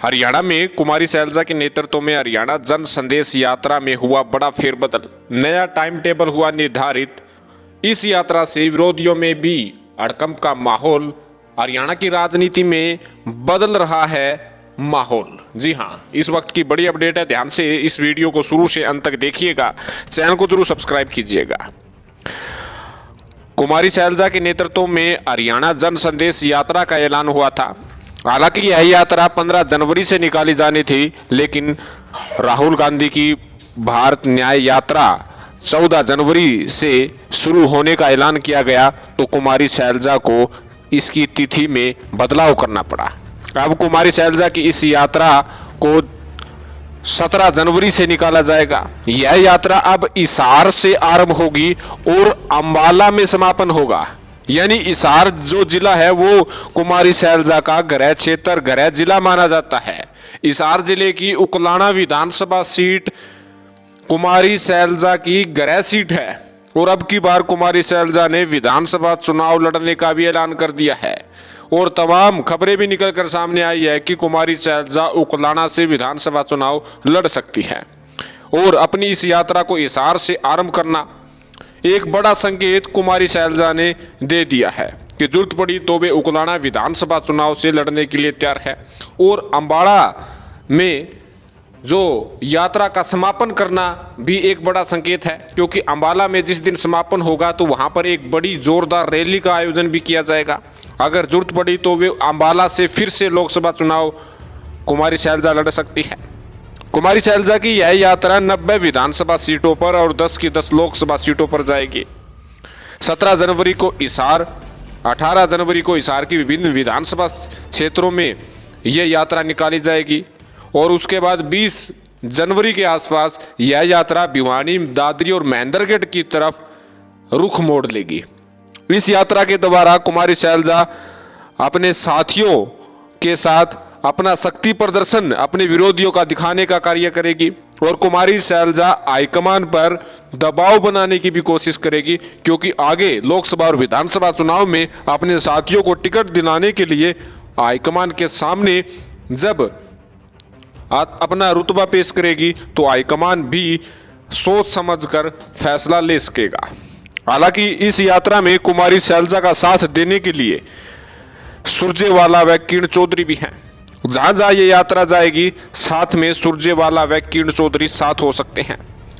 हरियाणा में कुमारी सैलजा के नेतृत्व में हरियाणा जन संदेश यात्रा में हुआ बड़ा फेरबदल। नया टाइम टेबल हुआ निर्धारित। इस यात्रा से विरोधियों में भी हड़कंप का माहौल। हरियाणा की राजनीति में बदल रहा है माहौल। जी हाँ, इस वक्त की बड़ी अपडेट है। ध्यान से इस वीडियो को शुरू से अंत तक देखिएगा। चैनल को जरूर सब्सक्राइब कीजिएगा। कुमारी सैलजा के नेतृत्व में हरियाणा जन संदेश यात्रा का ऐलान हुआ था। हालांकि यह यात्रा 15 जनवरी से निकाली जानी थी, लेकिन राहुल गांधी की भारत न्याय यात्रा 14 जनवरी से शुरू होने का ऐलान किया गया, तो कुमारी सैलजा को इसकी तिथि में बदलाव करना पड़ा। अब कुमारी सैलजा की इस यात्रा को 17 जनवरी से निकाला जाएगा। यह यात्रा अब हिसार से आरंभ होगी और अंबाला में समापन होगा। यानी हिसार जो जिला है वो कुमारी सैलजा का गृह क्षेत्र, गृह जिला माना जाता है। हिसार जिले की उकलाना विधानसभा सीट कुमारी सैलजा की गृह सीट है और अब की बार कुमारी सैलजा ने विधानसभा चुनाव लड़ने का भी ऐलान कर दिया है और तमाम खबरें भी निकलकर सामने आई है कि कुमारी सैलजा उकलाना से विधानसभा चुनाव लड़ सकती है। और अपनी इस यात्रा को हिसार से आरंभ करना एक बड़ा संकेत कुमारी सैलजा ने दे दिया है कि जरूरत पड़ी तो वे उकलाना विधानसभा चुनाव से लड़ने के लिए तैयार है। और अंबाला में जो यात्रा का समापन करना भी एक बड़ा संकेत है, क्योंकि अंबाला में जिस दिन समापन होगा तो वहां पर एक बड़ी जोरदार रैली का आयोजन भी किया जाएगा। अगर जरूरत पड़ी तो वे अंबाला से फिर से लोकसभा चुनाव कुमारी सैलजा लड़ सकती है। कुमारी सैलजा की यह यात्रा 90 विधानसभा सीटों पर और 10 की 10 लोकसभा सीटों पर जाएगी। 17 जनवरी को हिसार, 18 जनवरी को हिसार की विभिन्न विधानसभा क्षेत्रों में यह यात्रा निकाली जाएगी और उसके बाद 20 जनवरी के आसपास यह यात्रा भिवानी, दादरी और महेंद्रगढ़ की तरफ रुख मोड़ लेगी। इस यात्रा के द्वारा कुमारी सैलजा अपने साथियों के साथ अपना शक्ति प्रदर्शन अपने विरोधियों का दिखाने का कार्य करेगी और कुमारी सैलजा हाईकमान पर दबाव बनाने की भी कोशिश करेगी, क्योंकि आगे लोकसभा और विधानसभा चुनाव में अपने साथियों को टिकट दिलाने के लिए हाईकमान के सामने जब अपना रुतबा पेश करेगी तो हाईकमान भी सोच समझकर फैसला ले सकेगा। हालांकि इस यात्रा में कुमारी सैलजा का साथ देने के लिए सुरजेवाला व किरण चौधरी भी हैं। जहां जहां ये यात्रा जाएगी साथ में सुरजेवाला व किरण चौधरी साथ हो सकते हैं।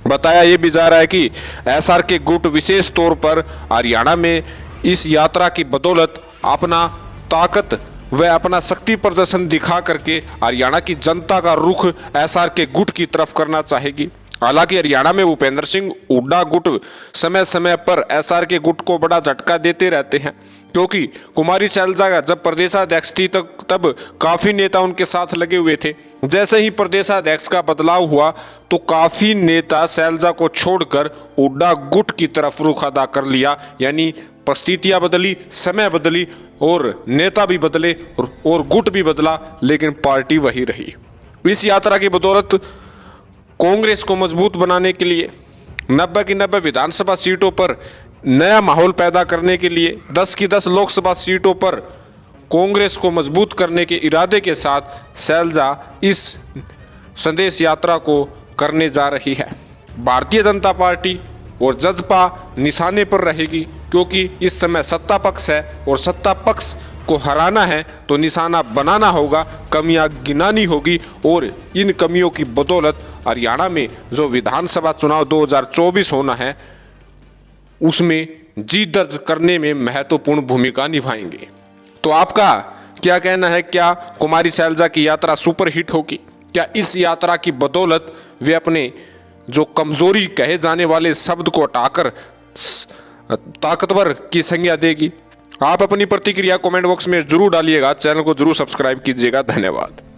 बताया ये भी जा रहा है कि एसआर के गुट विशेष तौर पर हरियाणा में इस यात्रा की बदौलत अपना ताकत व अपना शक्ति प्रदर्शन दिखा करके हरियाणा की जनता का रुख एसआर के गुट की तरफ करना चाहेगी। हालांकि हरियाणा में भूपेंद्र सिंह हुड्डा गुट समय समय पर एसआर के गुट को बड़ा झटका देते रहते हैं, क्योंकि कुमारी सैलजा जब प्रदेशाध्यक्ष थी तब काफी नेता उनके साथ लगे हुए थे। जैसे ही प्रदेशाध्यक्ष का बदलाव हुआ तो काफी नेता सैलजा को छोड़कर हुड्डा गुट की तरफ रुख अदा कर लिया। यानी परिस्थितियां बदली, समय बदली और नेता भी बदले और गुट भी बदला, लेकिन पार्टी वही रही। इस यात्रा की बदौलत कांग्रेस को मजबूत बनाने के लिए 90 की 90 विधानसभा सीटों पर नया माहौल पैदा करने के लिए 10 की 10 लोकसभा सीटों पर कांग्रेस को मजबूत करने के इरादे के साथ सैलजा इस संदेश यात्रा को करने जा रही है। भारतीय जनता पार्टी और जजपा निशाने पर रहेगी, क्योंकि इस समय सत्ता पक्ष है और सत्ता पक्ष को हराना है तो निशाना बनाना होगा, कमियां गिनानी होगी और इन कमियों की बदौलत हरियाणा में जो विधानसभा चुनाव 2024 होना है उसमें जीत दर्ज करने में महत्वपूर्ण भूमिका निभाएंगे। तो आपका क्या कहना है? क्या कुमारी सैलजा की यात्रा सुपरहिट होगी? क्या इस यात्रा की बदौलत वे अपने जो कमजोरी कहे जाने वाले शब्द को हटाकर ताकतवर की संज्ञा देगी? आप अपनी प्रतिक्रिया कमेंट बॉक्स में जरूर डालिएगा। चैनल को जरूर सब्सक्राइब कीजिएगा। धन्यवाद।